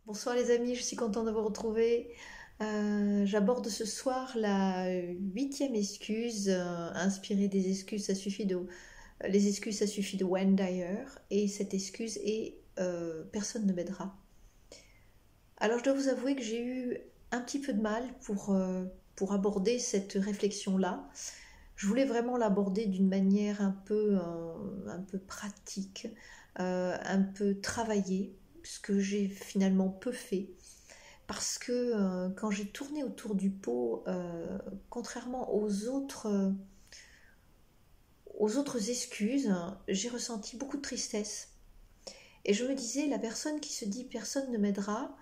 Bonsoir les amis, je suis contente de vous retrouver. J'aborde ce soir la huitième excuse, inspirée des excuses, les excuses, ça suffit de Wayne Dyer, et cette excuse est personne ne m'aidera. Alors je dois vous avouer que j'ai eu un petit peu de mal pour aborder cette réflexion-là. Je voulais vraiment l'aborder d'une manière un peu pratique, un peu travaillée, ce que j'ai finalement peu fait. Parce que quand j'ai tourné autour du pot, contrairement aux autres excuses, j'ai ressenti beaucoup de tristesse. Et je me disais, la personne qui se dit personne ne m'aidera,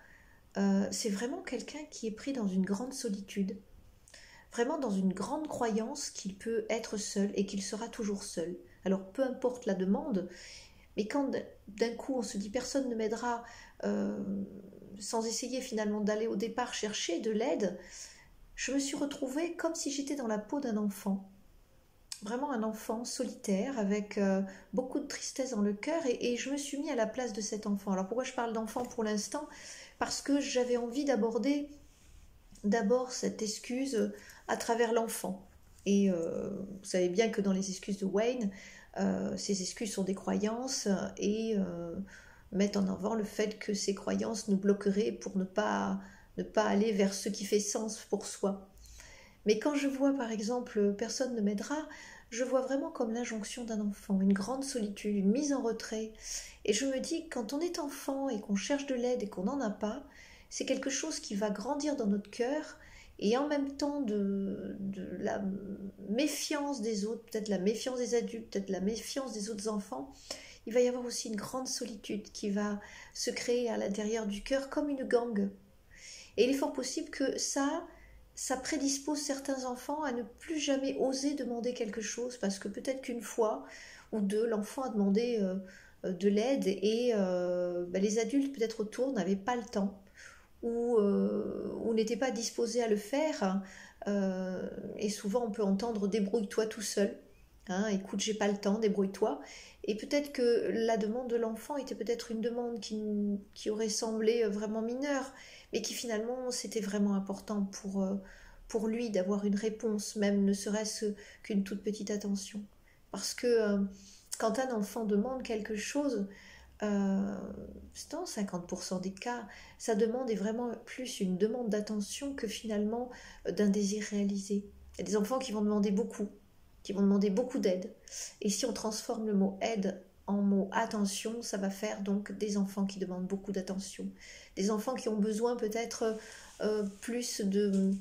c'est vraiment quelqu'un qui est pris dans une grande solitude, vraiment dans une grande croyance qu'il peut être seul et qu'il sera toujours seul. Alors peu importe la demande, mais quand d'un coup on se dit personne ne m'aidera, euh, sans essayer finalement d'aller au départ chercher de l'aide, je me suis retrouvée comme si j'étais dans la peau d'un enfant, vraiment un enfant solitaire avec beaucoup de tristesse dans le cœur et je me suis mis à la place de cet enfant. Alors pourquoi je parle d'enfant pour l'instant? Parce que j'avais envie d'aborder d'abord cette excuse à travers l'enfant. Et vous savez bien que dans les excuses de Wayne, ces excuses sont des croyances et mettent en avant le fait que ces croyances nous bloqueraient pour ne pas aller vers ce qui fait sens pour soi. Mais quand je vois par exemple personne ne m'aidera, je vois vraiment comme l'injonction d'un enfant, une grande solitude, une mise en retrait. Et je me dis, quand on est enfant et qu'on cherche de l'aide et qu'on n'en a pas, c'est quelque chose qui va grandir dans notre cœur et en même temps de la méfiance des autres, peut-être la méfiance des adultes, peut-être la méfiance des autres enfants, il va y avoir aussi une grande solitude qui va se créer à l'intérieur du cœur comme une gangue. Et il est fort possible que ça prédispose certains enfants à ne plus jamais oser demander quelque chose parce que peut-être qu'une fois ou deux, l'enfant a demandé de l'aide et les adultes peut-être autour n'avaient pas le temps ou n'étaient pas disposés à le faire. Et souvent on peut entendre débrouille-toi tout seul. Hein, écoute, j'ai pas le temps, débrouille-toi. Et peut-être que la demande de l'enfant était peut-être une demande qui aurait semblé vraiment mineure, mais qui finalement c'était vraiment important pour lui d'avoir une réponse, même ne serait-ce qu'une toute petite attention. Parce que quand un enfant demande quelque chose, euh, dans 50% des cas, sa demande est vraiment plus une demande d'attention que finalement d'un désir réalisé. Il y a des enfants qui vont demander beaucoup d'aide. Et si on transforme le mot aide en mot attention, ça va faire donc des enfants qui demandent beaucoup d'attention. Des enfants qui ont besoin peut-être plus de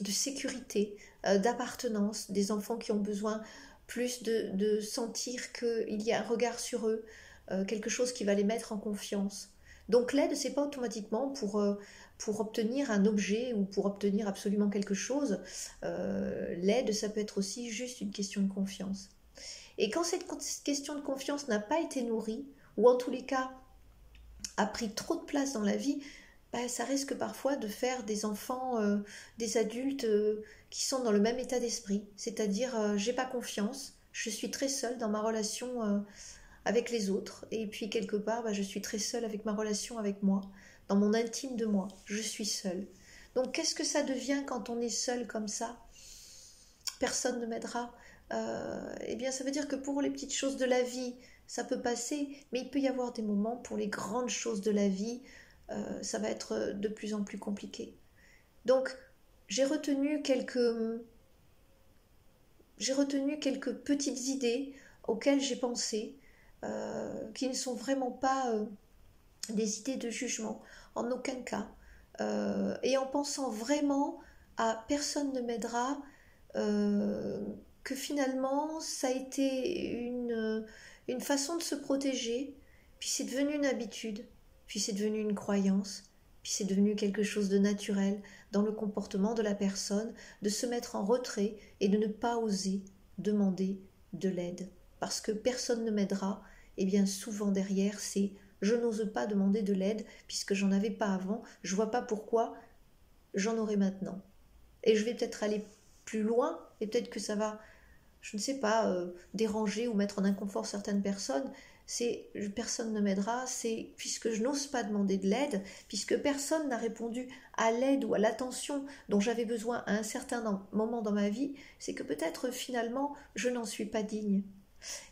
sécurité, d'appartenance. Des enfants qui ont besoin plus de sentir qu'il y a un regard sur eux, quelque chose qui va les mettre en confiance. Donc l'aide, c'est pas automatiquement pour obtenir un objet ou pour obtenir absolument quelque chose. L'aide, ça peut être aussi juste une question de confiance. Et quand cette question de confiance n'a pas été nourrie, ou en tous les cas a pris trop de place dans la vie, bah, ça risque parfois de faire des enfants, des adultes qui sont dans le même état d'esprit. C'est-à-dire, j'ai pas confiance, je suis très seule dans ma relation avec les autres, et puis quelque part, bah, je suis très seule avec ma relation avec moi, dans mon intime de moi, je suis seule. Donc qu'est-ce que ça devient quand on est seul comme ça? Personne ne m'aidera. Eh bien, ça veut dire que pour les petites choses de la vie, ça peut passer, mais il peut y avoir des moments pour les grandes choses de la vie, ça va être de plus en plus compliqué. Donc, j'ai retenu quelques, j'ai retenu quelques petites idées auxquelles j'ai pensé, qui ne sont vraiment pas des idées de jugement, en aucun cas. Et en pensant vraiment à personne ne m'aidera, euh, que finalement ça a été une façon de se protéger, puis c'est devenu une habitude, puis c'est devenu une croyance, puis c'est devenu quelque chose de naturel dans le comportement de la personne, de se mettre en retrait et de ne pas oser demander de l'aide. Parce que personne ne m'aidera, et bien souvent derrière c'est je n'ose pas demander de l'aide puisque j'en avais pas avant, je vois pas pourquoi j'en aurai maintenant. Et je vais peut-être aller plus loin et peut-être que ça va, je ne sais pas, déranger ou mettre en inconfort certaines personnes, c'est personne ne m'aidera, c'est puisque je n'ose pas demander de l'aide, puisque personne n'a répondu à l'aide ou à l'attention dont j'avais besoin à un certain moment dans ma vie, c'est que peut-être finalement je n'en suis pas digne.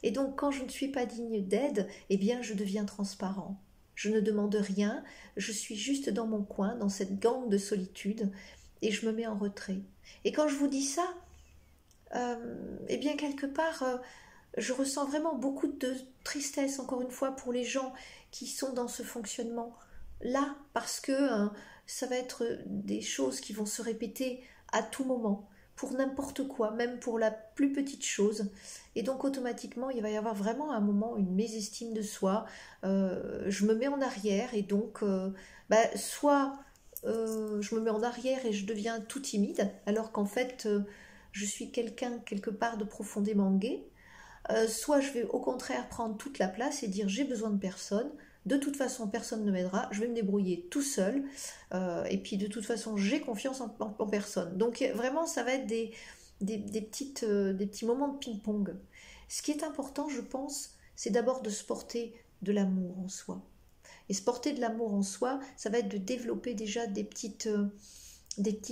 Et donc quand je ne suis pas digne d'aide, eh bien je deviens transparent. Je ne demande rien, je suis juste dans mon coin, dans cette gangue de solitude, et je me mets en retrait. Et quand je vous dis ça, eh bien quelque part, je ressens vraiment beaucoup de tristesse, encore une fois, pour les gens qui sont dans ce fonctionnement-là, parce que ça va être des choses qui vont se répéter à tout moment, pour n'importe quoi, même pour la plus petite chose. Et donc automatiquement, il va y avoir vraiment un moment, une mésestime de soi. Je me mets en arrière et donc, soit je me mets en arrière et je deviens tout timide, alors qu'en fait, je suis quelqu'un quelque part de profondément gai. Soit je vais au contraire prendre toute la place et dire j'ai besoin de personne, de toute façon personne ne m'aidera, je vais me débrouiller tout seul, et puis de toute façon j'ai confiance en personne. Donc vraiment ça va être des petits moments de ping-pong. Ce qui est important, je pense, c'est d'abord de se porter de l'amour en soi. Et se porter de l'amour en soi, ça va être de développer déjà des petites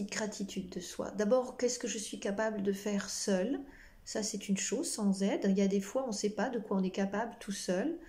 gratitudes de soi. D'abord, qu'est-ce que je suis capable de faire seule? Ça, c'est une chose, sans aide. Il y a des fois, on ne sait pas de quoi on est capable tout seul,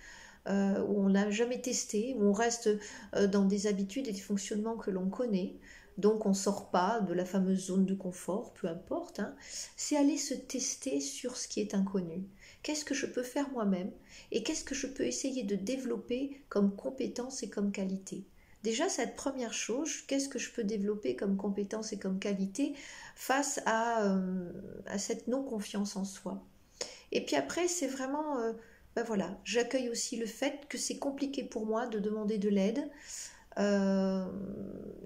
où on n'a jamais testé, où on reste dans des habitudes et des fonctionnements que l'on connaît. Donc, on ne sort pas de la fameuse zone de confort, peu importe. Hein. C'est aller se tester sur ce qui est inconnu. Qu'est-ce que je peux faire moi-même? Et qu'est-ce que je peux essayer de développer comme compétence et comme qualité? Déjà, cette première chose, qu'est-ce que je peux développer comme compétence et comme qualité face à cette non-confiance en soi? Et puis après, c'est vraiment, voilà, j'accueille aussi le fait que c'est compliqué pour moi de demander de l'aide.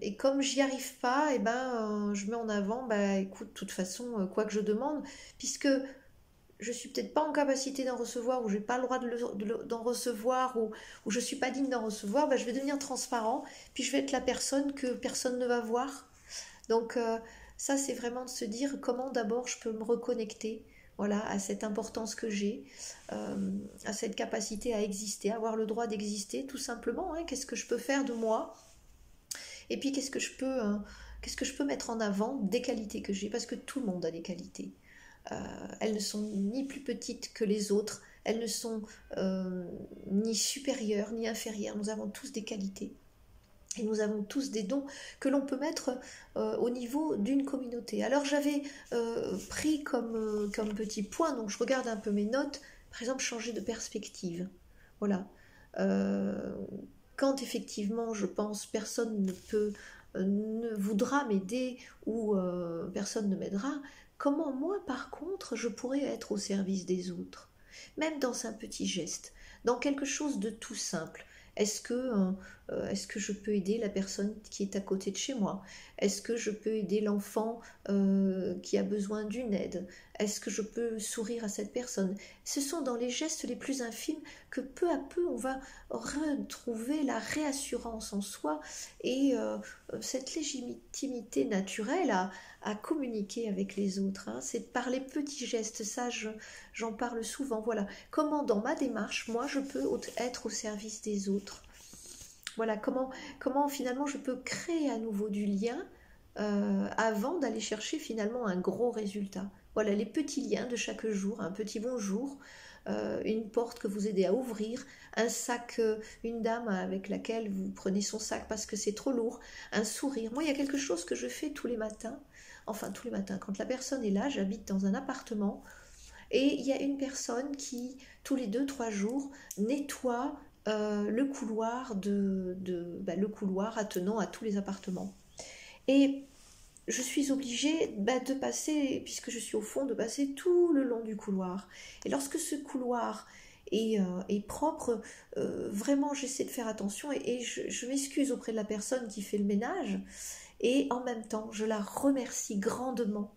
Et comme j'y arrive pas, je mets en avant, écoute, de toute façon, quoi que je demande, puisque je suis peut-être pas en capacité d'en recevoir ou j'ai pas le droit d'en recevoir ou je suis pas digne d'en recevoir, je vais devenir transparent, puis je vais être la personne que personne ne va voir. Donc ça c'est vraiment de se dire comment d'abord je peux me reconnecter voilà, à cette importance que j'ai, à cette capacité à exister, à avoir le droit d'exister tout simplement. Hein, qu'est-ce que je peux faire de moi? Et puis qu'est-ce que je peux mettre en avant des qualités que j'ai? Parce que tout le monde a des qualités. Elles ne sont ni plus petites que les autres, elles ne sont ni supérieures ni inférieures. Nous avons tous des qualités. Et nous avons tous des dons que l'on peut mettre au niveau d'une communauté. Alors j'avais pris comme petit point, donc je regarde un peu mes notes, par exemple changer de perspective. Voilà. Euh, Quand effectivement je pense personne ne voudra m'aider ou personne ne m'aidera, comment moi par contre je pourrais être au service des autres? Même dans un petit geste, dans quelque chose de tout simple. Est-ce que je peux aider la personne qui est à côté de chez moi? Est-ce que je peux aider l'enfant qui a besoin d'une aide? Est-ce que je peux sourire à cette personne? Ce sont dans les gestes les plus infimes que peu à peu on va retrouver la réassurance en soi et cette légitimité naturelle à communiquer avec les autres. Hein. C'est par les petits gestes, ça j'en parle souvent. Voilà, comment dans ma démarche, moi je peux être au service des autres. Voilà, comment finalement je peux créer à nouveau du lien avant d'aller chercher finalement un gros résultat. Voilà, les petits liens de chaque jour, un petit bonjour, une porte que vous aidez à ouvrir, un sac, une dame avec laquelle vous prenez son sac parce que c'est trop lourd, un sourire. Moi, il y a quelque chose que je fais tous les matins, enfin tous les matins, quand la personne est là, j'habite dans un appartement, et il y a une personne qui, tous les 2-3 jours, nettoie le couloir le couloir attenant à tous les appartements. Et je suis obligée de passer, puisque je suis au fond, de passer tout le long du couloir. Et lorsque ce couloir est propre, vraiment j'essaie de faire attention et je m'excuse auprès de la personne qui fait le ménage et en même temps je la remercie grandement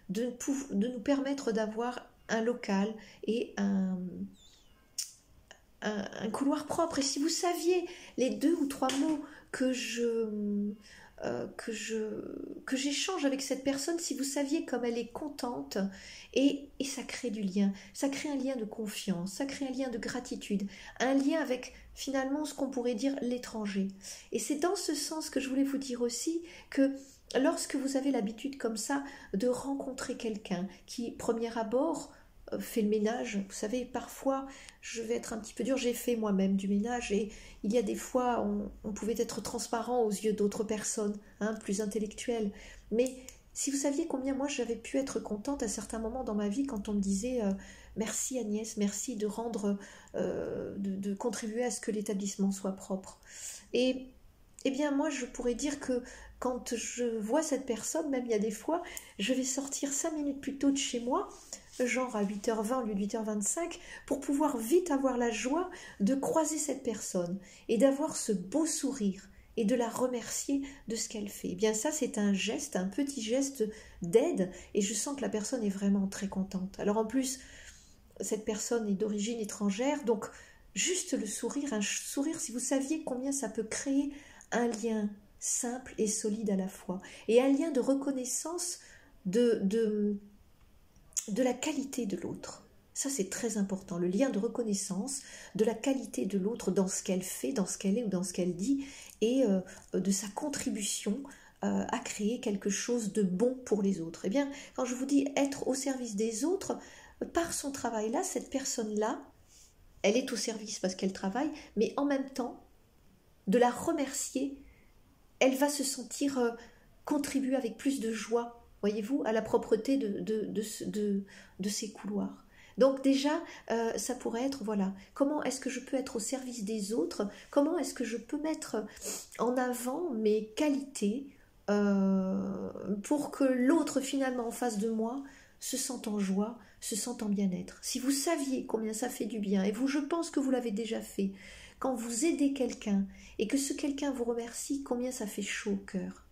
de nous permettre d'avoir un local et un couloir propre. Et si vous saviez les 2 ou 3 mots que que j'échange avec cette personne, si vous saviez comme elle est contente, et ça crée du lien, ça crée un lien de confiance, ça crée un lien de gratitude, un lien avec finalement ce qu'on pourrait dire l'étranger. Et c'est dans ce sens que je voulais vous dire aussi que lorsque vous avez l'habitude comme ça de rencontrer quelqu'un qui, premier abord, fait le ménage, vous savez, parfois, je vais être un petit peu dure, j'ai fait moi-même du ménage et il y a des fois, on pouvait être transparent aux yeux d'autres personnes, hein, plus intellectuelles. Mais si vous saviez combien moi j'avais pu être contente à certains moments dans ma vie quand on me disait merci Agnès, merci de rendre, de contribuer à ce que l'établissement soit propre. Et eh bien moi je pourrais dire que quand je vois cette personne, même il y a des fois, je vais sortir 5 minutes plus tôt de chez moi, genre à 8h20 au lieu de 8h25, pour pouvoir vite avoir la joie de croiser cette personne et d'avoir ce beau sourire et de la remercier de ce qu'elle fait. Eh bien ça c'est un geste, un petit geste d'aide et je sens que la personne est vraiment très contente. Alors en plus, cette personne est d'origine étrangère, donc juste le sourire, un sourire, si vous saviez combien ça peut créer un lien simple et solide à la fois, et un lien de reconnaissance de la qualité de l'autre. Ça, c'est très important, le lien de reconnaissance de la qualité de l'autre dans ce qu'elle fait, dans ce qu'elle est ou dans ce qu'elle dit, et de sa contribution à créer quelque chose de bon pour les autres. Eh bien, quand je vous dis être au service des autres, par son travail-là, cette personne-là, elle est au service parce qu'elle travaille, mais en même temps, de la remercier, elle va se sentir contribuer avec plus de joie, voyez-vous, à la propreté de ces couloirs. Donc déjà, ça pourrait être, voilà, comment est-ce que je peux être au service des autres, comment est-ce que je peux mettre en avant mes qualités pour que l'autre finalement en face de moi se sente en joie, se sente en bien-être. Si vous saviez combien ça fait du bien, et vous, je pense que vous l'avez déjà fait, quand vous aidez quelqu'un et que ce quelqu'un vous remercie, combien ça fait chaud au cœur.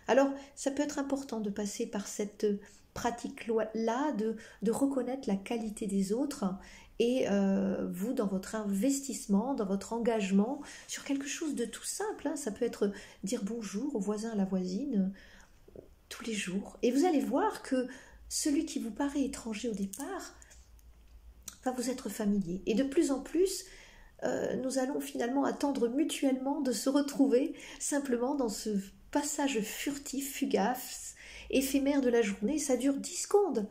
Alors, ça peut être important de passer par cette pratique-là, de reconnaître la qualité des autres et vous, dans votre investissement, dans votre engagement, sur quelque chose de tout simple, hein, ça peut être dire bonjour au voisin, à la voisine, tous les jours. Et vous allez voir que celui qui vous paraît étranger au départ va vous être familier. Et de plus en plus, nous allons finalement attendre mutuellement de se retrouver simplement dans ce passage furtif, fugace, éphémère de la journée. Ça dure 10 secondes.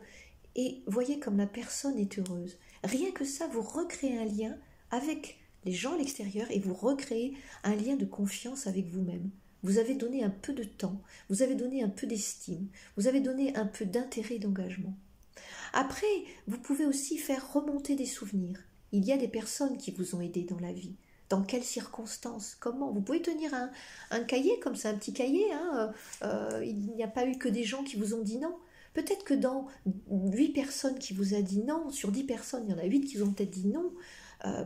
Et voyez comme la personne est heureuse. Rien que ça, vous recréez un lien avec les gens à l'extérieur et vous recréez un lien de confiance avec vous-même. Vous avez donné un peu de temps, vous avez donné un peu d'estime, vous avez donné un peu d'intérêt et d'engagement. Après, vous pouvez aussi faire remonter des souvenirs. Il y a des personnes qui vous ont aidé dans la vie. Dans quelles circonstances? Comment? Vous pouvez tenir un cahier comme ça, un petit cahier. Hein, il n'y a pas eu que des gens qui vous ont dit non. Peut-être que dans 8 personnes qui vous a dit non, sur 10 personnes, il y en a 8 qui vous ont peut-être dit non,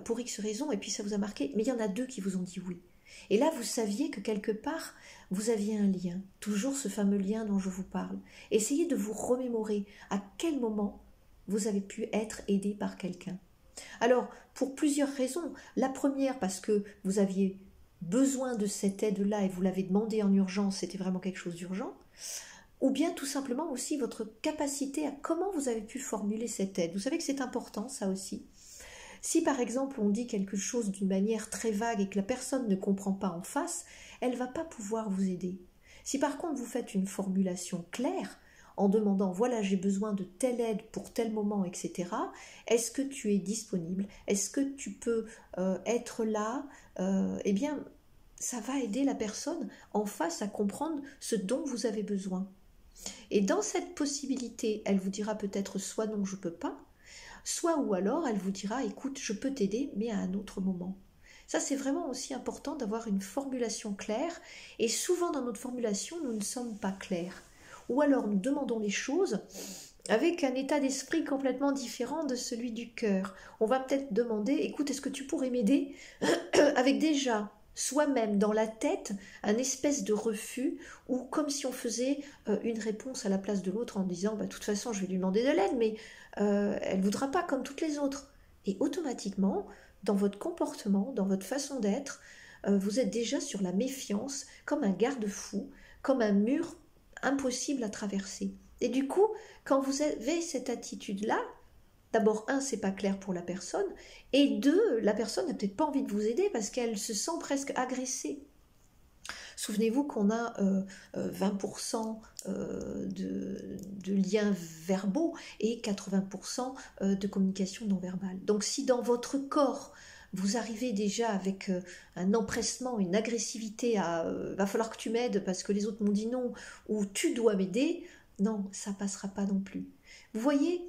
pour X raisons, et puis ça vous a marqué, mais il y en a 2 qui vous ont dit oui. Et là, vous saviez que quelque part, vous aviez un lien, toujours ce fameux lien dont je vous parle. Essayez de vous remémorer à quel moment vous avez pu être aidé par quelqu'un. Alors, pour plusieurs raisons. La première, parce que vous aviez besoin de cette aide-là et vous l'avez demandé en urgence, c'était vraiment quelque chose d'urgent. Ou bien tout simplement aussi votre capacité à comment vous avez pu formuler cette aide. Vous savez que c'est important, ça aussi. Si par exemple on dit quelque chose d'une manière très vague et que la personne ne comprend pas en face, elle ne va pas pouvoir vous aider. Si par contre vous faites une formulation claire, en demandant voilà j'ai besoin de telle aide pour tel moment, etc. Est-ce que tu es disponible? Est-ce que tu peux être là? Eh bien ça va aider la personne en face à comprendre ce dont vous avez besoin. Et dans cette possibilité, elle vous dira peut-être soit non je ne peux pas, soit ou alors elle vous dira écoute je peux t'aider mais à un autre moment. Ça c'est vraiment aussi important d'avoir une formulation claire et souvent dans notre formulation nous ne sommes pas clairs. Ou alors nous demandons les choses avec un état d'esprit complètement différent de celui du cœur. On va peut-être demander, écoute, est-ce que tu pourrais m'aider avec déjà soi-même dans la tête un espèce de refus ou comme si on faisait une réponse à la place de l'autre en disant, de toute façon je vais lui demander de l'aide, mais elle ne voudra pas comme toutes les autres. Et automatiquement, dans votre comportement, dans votre façon d'être, vous êtes déjà sur la méfiance, comme un garde-fou, comme un mur impossible à traverser. Et du coup, quand vous avez cette attitude-là, d'abord, un, c'est pas clair pour la personne, et deux, la personne n'a peut-être pas envie de vous aider parce qu'elle se sent presque agressée. Souvenez-vous qu'on a 20% de liens verbaux et 80% de communication non verbale. Donc si dans votre corps, vous arrivez déjà avec un empressement, une agressivité à va falloir que tu m'aides parce que les autres m'ont dit non, ou tu dois m'aider, non, ça passera pas non plus. Vous voyez,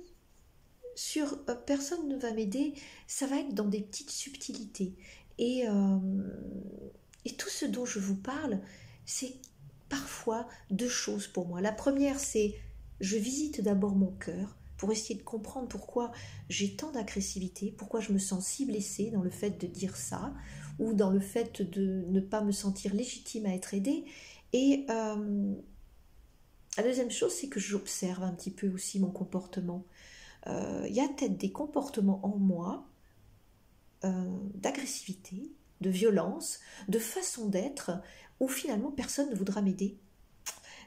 sur personne ne va m'aider, ça va être dans des petites subtilités. Et, euh, et tout ce dont je vous parle, c'est parfois deux choses pour moi. La première, c'est je visite d'abord mon cœur pour essayer de comprendre pourquoi j'ai tant d'agressivité, pourquoi je me sens si blessée dans le fait de dire ça, ou dans le fait de ne pas me sentir légitime à être aidée. Et la deuxième chose, c'est que j'observe un petit peu aussi mon comportement. Il y a peut-être des comportements en moi d'agressivité, de violence, de façon d'être, où finalement personne ne voudra m'aider.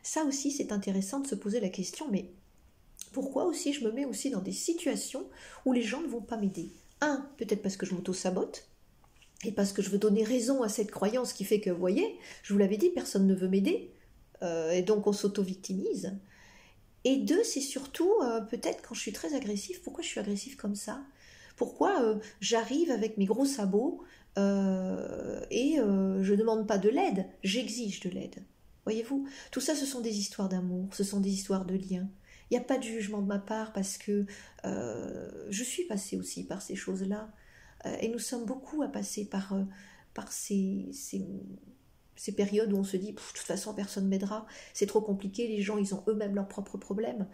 Ça aussi, c'est intéressant de se poser la question, mais pourquoi aussi je me mets aussi dans des situations où les gens ne vont pas m'aider? Un, peut-être parce que je m'auto-sabote, et parce que je veux donner raison à cette croyance qui fait que, vous voyez, je vous l'avais dit, personne ne veut m'aider, et donc on s'auto-victimise. Et deux, c'est surtout peut-être quand je suis très agressive, pourquoi je suis agressive comme ça? Pourquoi j'arrive avec mes gros sabots et je ne demande pas de l'aide, j'exige de l'aide. Voyez-vous, tout ça, ce sont des histoires d'amour, ce sont des histoires de liens. Il n'y a pas de jugement de ma part parce que je suis passée aussi par ces choses-là. Et nous sommes beaucoup à passer par ces périodes où on se dit, de toute façon, personne ne m'aidera, c'est trop compliqué, les gens, ils ont eux-mêmes leurs propres problèmes.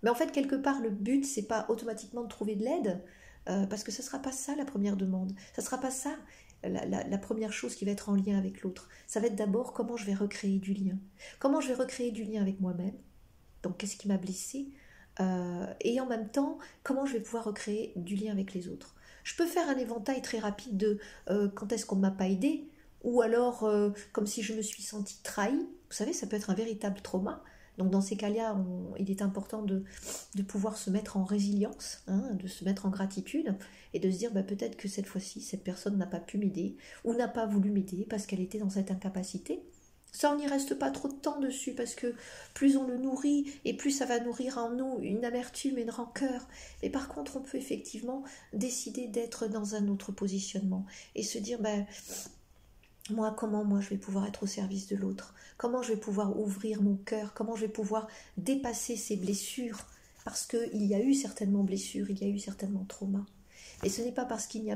Mais en fait, quelque part, le but, c'est pas automatiquement de trouver de l'aide, parce que ce ne sera pas ça la première demande. Ça ne sera pas ça la première chose qui va être en lien avec l'autre. Ça va être d'abord comment je vais recréer du lien. Comment je vais recréer du lien avec moi-même. Donc, qu'est-ce qui m'a blessée et en même temps, comment je vais pouvoir recréer du lien avec les autres. Je peux faire un éventail très rapide de quand est-ce qu'on ne m'a pas aidé, ou alors comme si je me suis sentie trahie. Vous savez, ça peut être un véritable trauma. Donc dans ces cas-là, il est important de pouvoir se mettre en résilience, hein, de se mettre en gratitude et de se dire bah, peut-être que cette fois-ci, cette personne n'a pas pu m'aider ou n'a pas voulu m'aider parce qu'elle était dans cette incapacité. Ça, on n'y reste pas trop de temps dessus parce que plus on le nourrit et plus ça va nourrir en nous une amertume et une rancœur. Mais par contre, on peut effectivement décider d'être dans un autre positionnement et se dire ben, comment moi je vais pouvoir être au service de l'autre, comment je vais pouvoir ouvrir mon cœur, comment je vais pouvoir dépasser ces blessures, parce qu'il y a eu certainement blessure, il y a eu certainement trauma. Et ce n'est pas parce il y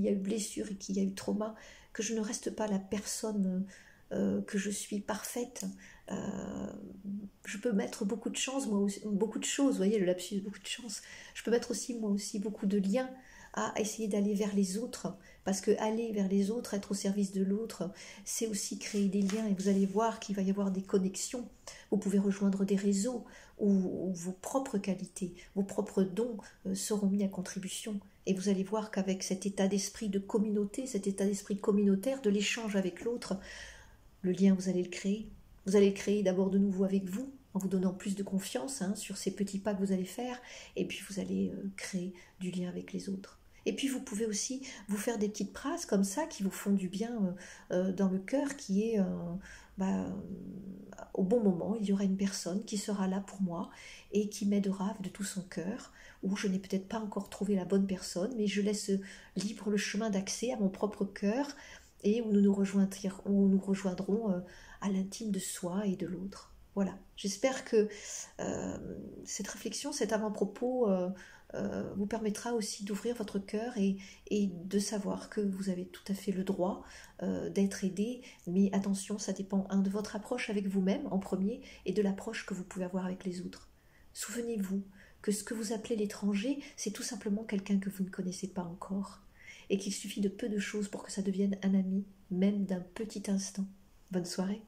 a eu blessure et qu'il y a eu trauma que je ne reste pas la personne que je suis parfaite. Je peux mettre beaucoup de chance, moi aussi, beaucoup de choses, vous voyez le lapsus, beaucoup de chance. Je peux mettre aussi moi aussi beaucoup de liens à essayer d'aller vers les autres, parce que aller vers les autres, être au service de l'autre, c'est aussi créer des liens, et vous allez voir qu'il va y avoir des connexions. Vous pouvez rejoindre des réseaux où vos propres qualités, vos propres dons seront mis à contribution, et vous allez voir qu'avec cet état d'esprit de communauté, cet état d'esprit communautaire, de l'échange avec l'autre, le lien, vous allez le créer. Vous allez le créer d'abord de nouveau avec vous, en vous donnant plus de confiance sur ces petits pas que vous allez faire, et puis vous allez créer du lien avec les autres. Et puis vous pouvez aussi vous faire des petites phrases comme ça qui vous font du bien dans le cœur, qui est au bon moment, il y aura une personne qui sera là pour moi et qui m'aidera de tout son cœur, ou je n'ai peut-être pas encore trouvé la bonne personne, mais je laisse libre le chemin d'accès à mon propre cœur, et où nous nous rejoindrons à l'intime de soi et de l'autre. Voilà, j'espère que cette réflexion, cet avant-propos vous permettra aussi d'ouvrir votre cœur et de savoir que vous avez tout à fait le droit d'être aidé, mais attention, ça dépend de votre approche avec vous-même en premier et de l'approche que vous pouvez avoir avec les autres. Souvenez-vous que ce que vous appelez l'étranger, c'est tout simplement quelqu'un que vous ne connaissez pas encore, et qu'il suffit de peu de choses pour que ça devienne un ami, même d'un petit instant. Bonne soirée.